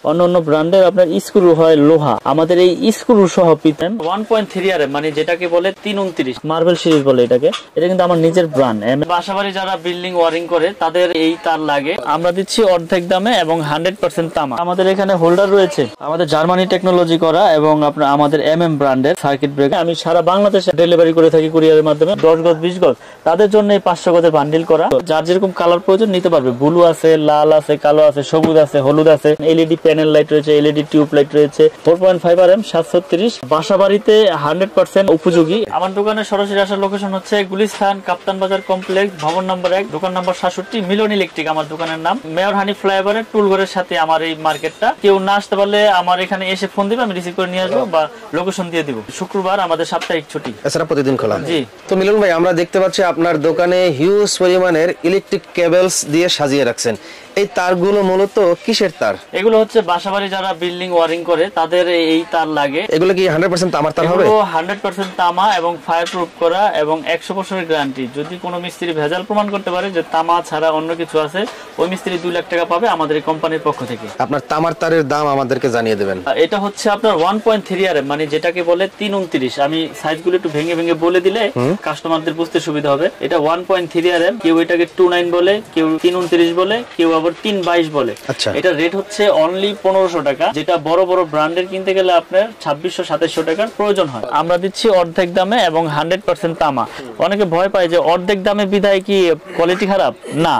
অন্য অন্য ব্র্যান্ডের আপনার স্ক্রু হয় লোহা, আমাদের এই স্ক্রু সহ পিতেন 1.3 RM মানে যেটাকে বলে 329 মার্বেল সিরিজ বলে এটাকে। এটা কিন্তু আমার নিজের ব্র্যান্ড। বাসাবাড়ি যারা বিল্ডিং ওয়ারিং করে তাদের এই তার লাগে, আমরা দিচ্ছি অর্ধেক দামে এবং 100% তামা। আমাদের এখানে হোল্ডার রয়েছে আমাদের জার্মানি টেকনোলজি করা এবং আপনার আমাদের ব্র্যান্ডের সার্কিট ব্রেকার। আমি সারা বাংলাদেশে ডেলিভারি করে থাকি কুরিয়ারের মাধ্যমে। 10 গজ 20 গজ তাদের জন্য এই 500 গজের বান্ডিল করা। যার যেরকম কালার প্রয়োজন নিতে পারবে। ব্লু আছে, লাল আছে, কালো আছে, সবুজ আছে, হলুদ আছে, এলইডি প্যানেল লাইট রয়েছে, এলইডি টিউব লাইট রয়েছে। 4.5 RM 730 বাসা বাড়িতে 100% উপযোগী। আমার দোকানের সরাসরি আসার লোকেশন হচ্ছে গুলিস্তান কাপ্তান বাজার কমপ্লেক্স, ভবন নম্বর 1, দোকান নম্বর 67, মিলন ইলেকট্রিক আমার দোকানের নাম। মেয়র হানি ফ্লাইওভারের টুলঘরের সাথে আমার এই মার্কেটটা। কেউ না আসতে পারলে আমার এখানে এসে ফোন দিবে, আমি রিসিভ করে নিয়ে আসবো বা লোকেশন দিয়ে দিব। শুক্রবার আমাদের সাপ্তাহিক ছুটি, এছাড়া প্রতিদিন খোলা। জি। তো মিলন ভাই, আমরা দেখতে পাচ্ছি আপনার দোকানে হিউজ পরিমাণের ইলেকট্রিক কেবলস দিয়ে সাজিয়ে রাখছেন। এই তারগুলো মূলত কিসের তার? এগুলো হচ্ছে বাসাবাড়ি যারা বিল্ডিং ওয়ারিং করে তাদের এই তার লাগে। এগুলো কি 100% তামার তার হবে? 100% তামা এবং ফায়ার প্রুফ করা এবং 100 বছরের গ্যারান্টি। যদি কোনো মিস্ত্রি ভেজাল প্রমাণ করতে পারে যে তামা ছাড়া অন্য কিছু আছে, ওই মিস্ত্রি 2 লাখ টাকা পাবে আমাদের এই কোম্পানির পক্ষ থেকে। আপনার তামার তারের দাম আমাদেরকে জানিয়ে দেবেন। এটা হচ্ছে আপনার 1.3 RM মানে যেটাকে বলে 329। আমি সাইজগুলো একটু ভেঙে ভেঙে বলে দিলে কাস্টমারদের বুঝতে সুবিধা হবে। এটা 1.3 RM, কেউ এটাকে 29 বলে, কেউ 329 বলে, কেউ আবার 322 বলে। এটা রেট হচ্ছে অনলি 1500 টাকা, যেটা বড় বড় ব্র্যান্ডের কিনতে গেলে আপনার 2600-2700 টাকার প্রয়োজন হয়। আমরা দিচ্ছি অর্ধেক দামে এবং 100% তামা। অনেকে ভয় পায় যে অর্ধেক দামে বিধায় কি কোয়ালিটি খারাপ, না,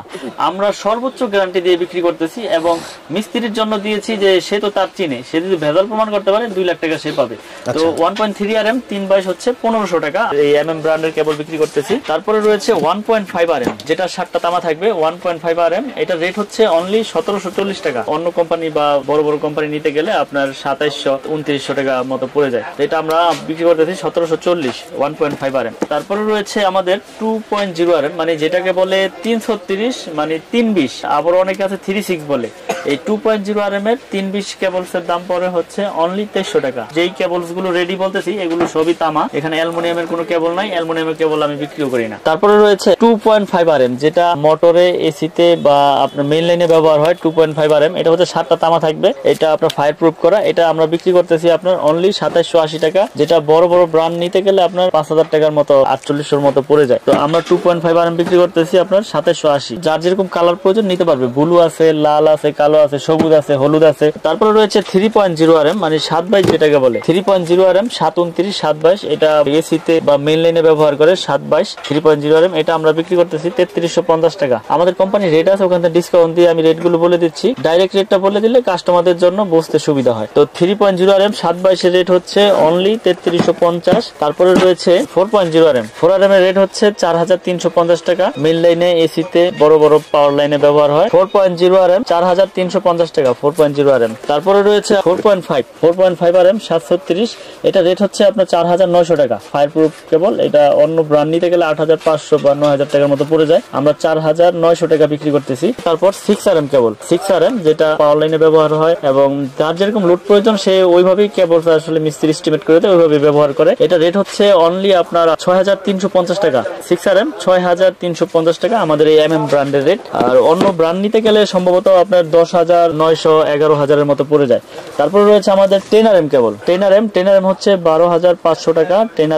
আমরা সর্বোচ্চ গ্যারান্টি দিয়ে বিক্রি করতেছি এবং মিস্ত্রির জন্য দিয়েছি যে সে তো তার চিনে, সে যদি ভেজাল প্রমাণ করতে পারে 2 লাখ টাকা সে পাবে। তো 1.3 RM 322 হচ্ছে 1500 টাকা। এই ব্র্যান্ডের কেবল বিক্রি করতেছি। তারপরে রয়েছে 1.5 RM যেটা 7টা তামা থাকবে। 1.5 RM এটা রেট হচ্ছে অনলি 1740 টাকা। অন্য কোম্পানি বা বড় বড় কোম্পানি নিতে গেলে আপনার 2700-2900 টাকা মতো পড়ে যায়। এটা আমরা বিক্রি করতেছি 1740 1.5 RM। তারপরে রয়েছে আমাদের 2.0 RM মানে যেটাকে বলে 330 মানে 320, আবার অনেকে আছে 36 বলে। এই 2.0 RM এর 320 কেবলস এর দাম পড়ে হচ্ছে অনলি 2300 টাকা। যেই কেবলস গুলো রেডি বলতেছি এগুলো সবই তামা, এখানে অ্যালুমিনিয়ামের কোনো কেবল নাই, অ্যালুমিনিয়ামের কেবল আমি বিক্রিও করি না। তারপরে রয়েছে 2.5 RM যেটা মোটরে, এসিতে বা আপনার মেইন লাইনে ব্যবহার হয়। 2.5 RM এটা হচ্ছে 7টা তামা থাকবে, এটা আপনার ফায়ার প্রুফ করা। এটা আমরা বিক্রি করতেছি আপনার অনলি 2780 টাকা, যেটা বড় বড় ব্র্যান্ড নিতে গেলে আপনার 5000 টাকার মতো 4800 মতো পড়ে যায়। তো আমরা 2.5 RM বিক্রি করতেছি আপনার 2780। যার যেরকম কালার প্রয়োজন নিতে পারবে। ব্লু আছে, লাল আছে, কালো আছে, সবুজ আছে, হলুদ আছে। তারপরে রয়েছে 3.0 RM মানে 722 যেটাকে বলে। 3.0 RM 729 722 এটা এসিতে বা মেইন লাইনে ব্যবহার করে 722 3.0 RM এটা আমরা বিক্রি করতেছি 3350 টাকা। আমাদের কোম্পানি রেট আছে, ওখান থেকে ডিসকাউন্ট দিয়ে আমি রেটগুলো বলে দিচ্ছি। ডাইরেক্ট রেটটা বলে দিলে কাস্টমারদের জন্য বুঝতে সুবিধা হয়। তো 3.0 RM 722 এর রেট হচ্ছে অনলি 3350। তারপরে রয়েছে 4.0 RM 4 RM এর রেট হচ্ছে 4350 টাকা। মেইন লাইনে, এসিতে, বড় বড় পাওয়ার লাইনে ব্যবহার হয়। 4.0 RM 4350 টাকা 4.0 RM। তারপরে রয়েছে 4.5 RM 730 এটা রেট হচ্ছে আপনার 4900 টাকা। ফায়ার প্রুফ কেবল, এটা অন্য ব্র্যান্ড নিতে গেলে 8500 বা 9000 টাকার মতো পড়ে যায়, আমরা 4900 টাকা বিক্রি করতেছি। তারপর 6 RM কেবল 6 RM যেটা পাওয়ার লাইনে ব্যবহার হয় এবং যার যেরকম লোড প্রয়োজন সে ওইভাবেই কেবল আসলে মিস্ত্রি এস্টিমেট করে দেয়, ওইভাবে ব্যবহার করে। এটা রেট হচ্ছে অনলি আপনার 6350 টাকা 6 RM 6350 টাকা আমাদের এই ব্র্যান্ডের রেট। আর অন্য ব্র্যান্ড নিতে গেলে সম্ভবত আপনার 10900 11000 এর মতো পড়ে যায়। তারপর রয়েছে আমাদের 10 RM কেবল 10 RM হচ্ছে 12500 টাকা। 10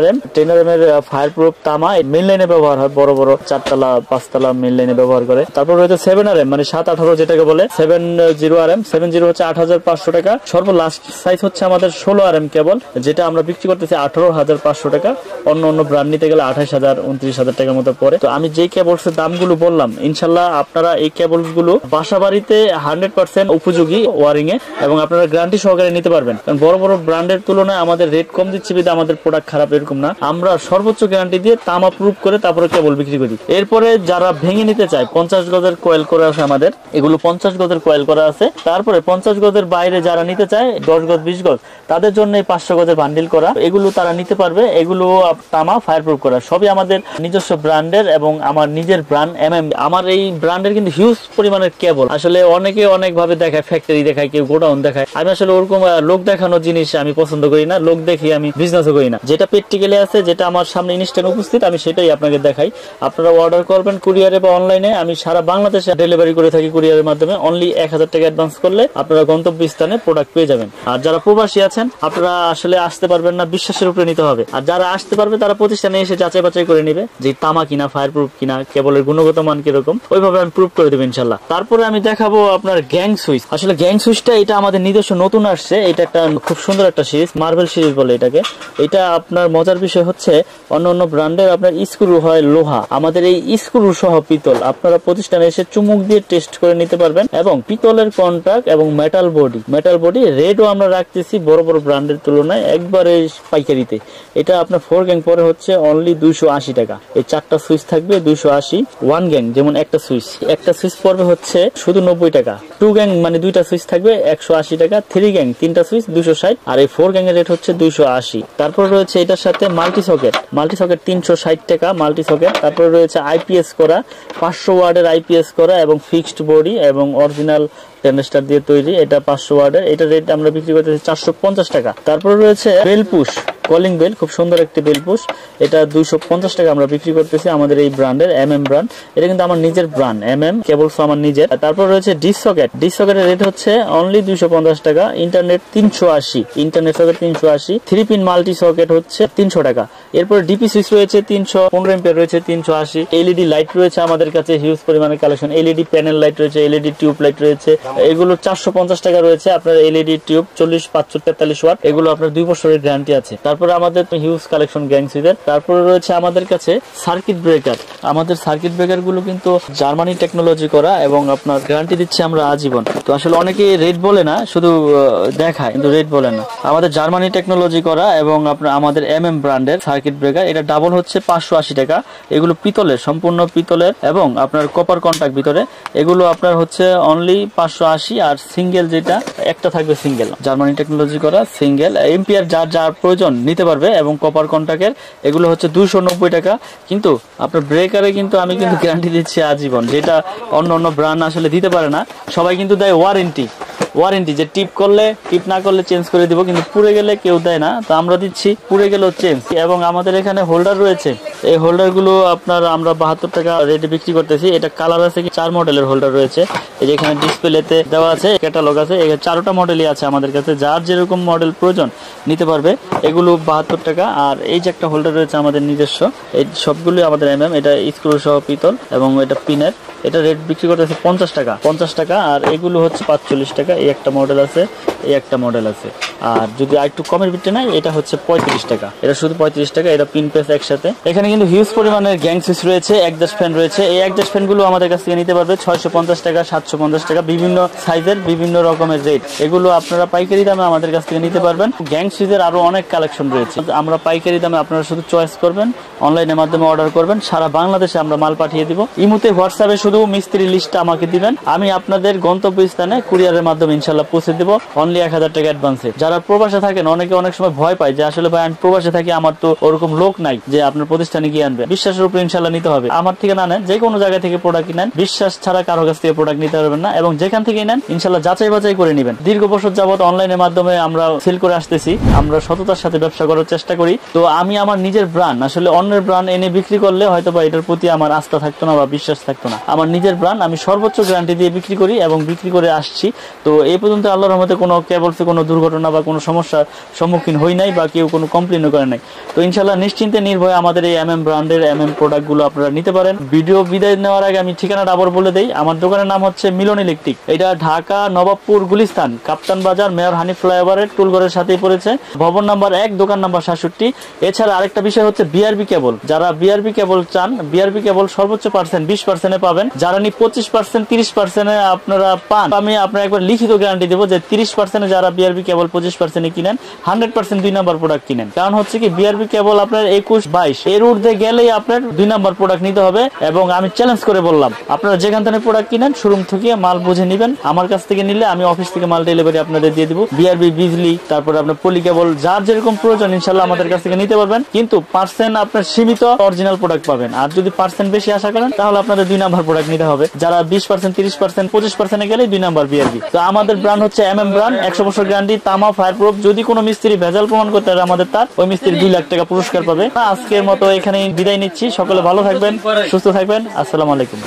RM এর ফায়ার প্রুফ তামা, মেইন লাইনে ব্যবহার হয়, বড় বড় 4তলা 5তলা মেইন লাইনে ব্যবহার করে। তারপর রয়েছে 7 RM মানে 718 যেটাকে বলে 70 RM 70 হচ্ছে 8500 টাকা। সর্বলাস্ট সাইজ হচ্ছে আমাদের 16 RM কেবল, যেটা আমরা বিক্রি করতেছি 18500 টাকা। অন্য ব্র্যান্ড নিতে গেলে 28000 29000 টাকার মতো পড়ে। তো আমি যে কেবলস এর দামগুলো বললাম, ইনশাল্লাহ আপনারা এই কেবলস গুলো বাসা বাড়িতে 100% উপযোগী ওয়ারিং এ এবং আপনারা গ্যারান্টি সহকারে নিতে পারবেন। কারণ বড় বড় ব্র্যান্ডের তুলনায় আমাদের রেট কম দিচ্ছি বিধায় আমাদের প্রোডাক্ট খারাপ এরকম না, আমরা সর্বোচ্চ গ্যারান্টি দিয়ে তামা প্রুফ করে তারপরে কেবল বিক্রি করি। এরপরে যারা ভেঙে নিতে চায় 50 গজের কয়েল করা আছে আমাদের, এগুলো 50 গজের কয়েল করা আছে। তারপরে 50 গজের বাইরে যারা নিতে চায় 10 গজ 20 গজ তাদের জন্য এই 500 গজের বান্ডিল করা, এগুলো তারা নিতে পারবে। এগুলো তামা ফায়ার প্রুফ করা, সবই আমাদের নিজস্ব ব্র্যান্ডের এবং আমার নিজের ব্র্যান্ড আমার এই ব্র্যান্ডের কিন্তু হিউজ পরিমাণের কেবল। আসলে অনেকে অনেক ভাবে দেখায়, ফ্যাক্টরি দেখায়, কেউ গোডাউন দেখায়। আমি আসলে ওরকম লোক দেখানো জিনিস আমি পছন্দ করি না, লোক দেখি আমি বিজনেসও করি না। যেটা প্র্যাকটিক্যালি আছে, যেটা আমার সামনে ইনস্ট্যান্ট উপস্থিত, আমি সেটাই আপনাকে দেখাই। আপনারা অর্ডার করবেন কুরিয়ারে বা অনলাইনে, আমি সারা বাংলাদেশে ডেলিভারি করে থাকি কুরিয়ারের মাধ্যমে। অনলি 1000 টাকা অ্যাডভান্স করলে আপনারা গন্তব্যস্থানে প্রোডাক্ট পেয়ে যাবেন। আর যারা প্রবাসী আছেন, আপনারা আসলে আসতে পারবেন না, বিশ্বাসের উপরে নিতে হবে। আর যারা আসতে পারবে তারা প্রতিষ্ঠানে এসে যাচাই বাছাই করে নিবে যে তামা কিনা, ফায়ার প্রুফ কিনা, কেবলের গুণগত মান কিরকম, ওইভাবে আমি প্রুফ করে দেবো ইনশাল্লাহ। তারপরে আমি দেখাবো আপনার গ্যাং সুইচ। আসলে গ্যাং সুইচটা এটা আমাদের নিজস্ব নতুন আসছে, এটা একটা খুব সুন্দর একটা সিরিজ, মার্বেল সিরিজ বলে এটাকে। এটা আপনার মজার বিষয় হচ্ছে অন্য ব্র্যান্ডের আপনার স্ক্রু হয় লোহা, আমাদের এই স্ক্রু সহ পিতল। আপনারা প্রতিষ্ঠানে এসে চুমুক দিয়ে টেস্ট করে নিতে পারবেন। এবং পিতলের কন্ট্রাক্ট এবং মেটাল বডি রেটও আমরা রাখতেছি বড় বড় ব্র্যান্ডের তুলনায় একবারে পাইকারিতে। এটা আপনার 4 গ্যাং পরে হচ্ছে অনলি 280 টাকা। এই 4টা সুইচ থাকবে 280। 1 গ্যাং যেমন একটা সুইচ পড়বে হচ্ছে শুধু 90 টাকা। 2 গ্যাং মানে 2টা সুইচ থাকবে 180 টাকা। 3 গ্যাং 3টা সুইচ 260। আর এই 4 গ্যাং এর রেট হচ্ছে 280। তারপর রয়েছে এটার সাথে মাল্টি সকেট 360 টাকা মাল্টি সকেট। তারপর রয়েছে আইপিএস করা 500 ওয়াটের আইপিএস করা এবং ফিক্সড বডি এবং অরিজিনাল টেনস্টার দিয়ে তৈরি। এটা 500 ওয়াটের, এটা রেট আমরা বিক্রি করতেছি 450 টাকা। তারপর রয়েছে বেল পুশ কলিং বেল, খুব সুন্দর একটি বেল পুশ, এটা 250 টাকা আমরা বিক্রি করতেছি আমাদের এই ব্র্যান্ডের MM ব্র্যান্ড। এটা কিন্তু আমার নিজের ব্র্যান্ড MM কেবলস আমার নিজের। তারপর রয়েছে ডিশ সকেটের রেট হচ্ছে অনলি 250 টাকা। Internet 380, internet socket 380। 3 pin multi socket হচ্ছে 300 টাকা। এরপর ডিপি সুইচ রয়েছে 315 এম্পিয়ার রয়েছে 380। এলইডি লাইট রয়েছে আমাদের কাছে হিউজ পরিমাণে কালেকশন। এলইডি প্যানেল লাইট রয়েছে, এলইডি টিউব লাইট রয়েছে, এগুলো 450 টাকা রয়েছে। আপনার এলইডি টিউব 40, 500, 43 ওয়াট, এগুলো আপনার 2 বছরের গ্যারান্টি আছে। তারপরে আমাদের হিউজ কালেকশন গ্যাং সুইচের। তারপরে রয়েছে আমাদের কাছে সার্কিট ব্রেকার। আমাদের সার্কিট ব্রেকার গুলো কিন্তু জার্মানি টেকনোলজি করা এবং আপনার গ্যারান্টি দিচ্ছে আমরা আজীবন। তো আসলে অনেকে রেট বলে না, শুধু দেখায় কিন্তু রেট বলে না। আমাদের জার্মানি টেকনোলজি করা এবং আপনার আমাদের MM ব্র্যান্ডের সার্কিট ব্রেকার, এটা ডাবল হচ্ছে 580 টাকা। এগুলো পিতলের, সম্পূর্ণ পিতলের এবং আপনার কপার কন্টাক্ট ভিতরে। এগুলো আপনার হচ্ছে অনলি 580। আর সিঙ্গেল যেটা একটা থাকবে সিঙ্গেল, জার্মানি টেকনোলজি করা সিঙ্গেল এম্পিয়ার যার প্রয়োজন নিতে পারবে এবং কপার কন্টাক্টের। এগুলো হচ্ছে 290 টাকা। কিন্তু আপনার ব্রেকারে কিন্তু আমি কিন্তু গ্যারান্টি দিচ্ছি আজীবন, যেটা অন্য ব্র্যান্ড আসলে দিতে পারে না। সবাই কিন্তু দেয় ওয়ারেন্টি, যে টিপ না করলে চেঞ্জ করে দিব, কিন্তু পুড়ে গেলে কেউ দেয় না। তো আমরা দিচ্ছি পুড়ে গেলেও চেঞ্জ। এবং আমাদের এখানে হোল্ডার রয়েছে, এই হোল্ডার গুলো আপনার আমরা 72 টাকা রেটে বিক্রি করতেছি। এটা কালার আছে 4 মডেলের হোল্ডার রয়েছে। এই যে এখানে ডিসপ্লেতে দেওয়া আছে, ক্যাটালগ আছে, 4টা মডেলই আছে আমাদের কাছে। যার যেরকম মডেল প্রয়োজন নিতে পারবে। এগুলো 72 টাকা। আর এই যে একটা হোল্ডার রয়েছে আমাদের নিজস্ব, এই সবগুলো আমাদের MM, এটা স্ক্রু সহ পিতল এবং এটা পিনের। এটা রেট বিক্রি করতেছে 50 টাকা। আর এগুলো হচ্ছে 45 টাকা। এই একটা মডেল আছে, এই একটা মডেল আছে। আর যদি আরেকটু কমের ভিতরে নাই, এটা হচ্ছে 35 টাকা। এটা শুধু 35 টাকা। এটা পিন পেস একসাথে। এখানে কিন্তু হিউজ পরিমাণের গ্যাং সুইচ রয়েছে, একজাস্ট ফ্যান রয়েছে। এই একজাস্ট ফ্যান গুলো আমাদের কাছ থেকে নিতে পারবে 650 টাকা, 750 টাকা, বিভিন্ন সাইজের বিভিন্ন রকমের রেট। এগুলো আপনারা পাইকারি দামে আমাদের কাছ থেকে নিতে পারবেন। গ্যাং সুইচের আরো অনেক কালেকশন রয়েছে, আমরা পাইকারি দামে, আপনারা শুধু চয়েস করবেন, অনলাইনের মাধ্যমে অর্ডার করবেন, সারা বাংলাদেশে আমরা মাল পাঠিয়ে দিব। ইমুতে হোয়াটসঅ্যাপে শুধু মিস্ত্রি লিস্টটা আমাকে দিবেন, আমি আপনাদের গন্তব্যস্থানে কুরিয়ারের মাধ্যমে ইনশাল্লাহ পৌঁছে দেব অনলি 1000 টাকা অ্যাডভান্সে। যারা প্রবাসে থাকেন, অনেকে অনেক সময় ভয় পায় যে আসলে ভাই আমি প্রবাসে থাকি, আমার তো ওরকম লোক নাই যে আপনার প্রতিষ্ঠানে গিয়ে আনবে। বিশ্বাসের উপর ইনশাল্লাহ নিতে হবে। আমার থেকে না নেন, যে কোনো জায়গা থেকে প্রোডাক্ট নেন, বিশ্বাস ছাড়া কারো কাছ থেকে প্রোডাক্ট নিতে পারবেন না। এবং যেখান থেকে নেন ইনশাল্লাহ যাচাই বাছাই করে নেবেন। দীর্ঘ বছর যাবত অনলাইনের মাধ্যমে আমরা সেল করে আসতেছি, আমরা সততার সাথে ব্যবসা করার চেষ্টা করি। তো আমি আমার নিজের ব্র্যান্ড, আসলে অন্যের ব্র্যান্ড এনে বিক্রি করলে হয়তো বা এটার প্রতি আমার আস্থা থাকতো না বা বিশ্বাস থাকতো না। আমার নিজের ব্র্যান্ড আমি সর্বোচ্চ গ্যারান্টি দিয়ে বিক্রি করি এবং বিক্রি করে আসছি। তো এই পর্যন্ত আল্লাহর রহমতে কোনো কেবলসে কোনো দুর্ঘটনা বা কোনো সমস্যার সম্মুখীন হই নাই বা কেউ কোনো কমপ্লেনও করে নাই। তো ইনশাল্লাহ নিশ্চিন্তে নির্ভয়ে আমাদের এই MM ব্র্যান্ডের MM প্রোডাক্টগুলো আপনারা নিতে পারেন। ভিডিও বিদায় নেওয়ার আগে আমি ঠিকানাটা আবার বলে দেই। আমার দোকানের নাম হচ্ছে মিলন ইলেকট্রিক। এটা ঢাকা নবাবপুর গুলিস্তান কাপ্তান বাজার মেয়র হানি ফ্লাইওভারের টুলঘরের সাথেই পড়েছে। ভবন নাম্বার 1, দোকান নাম্বার 67। এছাড়া আরেকটা বিষয় হচ্ছে BRB কেবল। যারা BRB কেবল চান, BRB কেবল সর্বোচ্চ 20% পাবেন। যারা 25%, 30% আপনারা পান, আমি আপনার একবার লিখিত গ্যারান্টি দেবো যে 30% যারা BRB কেবল 25% কিনেন, 100% 2 নাম্বার প্রোডাক্ট কিনেন। কারণ হচ্ছে কি বিআরবি কেবল আপনার 21-22 এর ঊর্ধ্বে গেলেই আপনার 2 নাম্বার প্রোডাক্ট নিতে হবে। এবং আমি চ্যালেঞ্জ করে বললাম, আপনারা যেখান থেকে প্রোডাক্ট কিনেন শোরুম থেকে মাল বুঝে নেবেন, আমার কাছ থেকে নিলে আমি অফিস থেকে মাল ডেলিভারি আপনাদের দিয়ে দিব। বিআরবি, বিজলি, তারপরে আপনার পলি কেবল, যার যেরকম প্রয়োজন ইনশাআল্লাহ আমাদের কাছ থেকে নিতে পারবেন। কিন্তু পার্সেন্ট আপনার সীমিত অরিজিনাল প্রোডাক্ট পাবেন। আর যদি পার্সেন্ট বেশি আশা করেন তাহলে আপনাদের 2 নাম্বার প্রোডাক্ট নিতে হবে। যারা 20%, 30%, 25% গেলে 2 নাম্বার বিআরবি। তো আমাদের ব্র্যান্ড হচ্ছে MM ব্র্যান্ড, 100 বছর গ্যারান্টি, তামা, ফায়ারপ্রুফ। যদি কোনো মিস্ত্রি ভেজাল প্রমাণ করতে পারে আমাদের তার, ওই মিস্ত্রি 2 লাখ টাকা পুরস্কার পাবে। আজকের মতো এখানে বিদায় নিচ্ছি। সকলে ভালো থাকবেন, সুস্থ থাকবেন। আসসালামু আলাইকুম।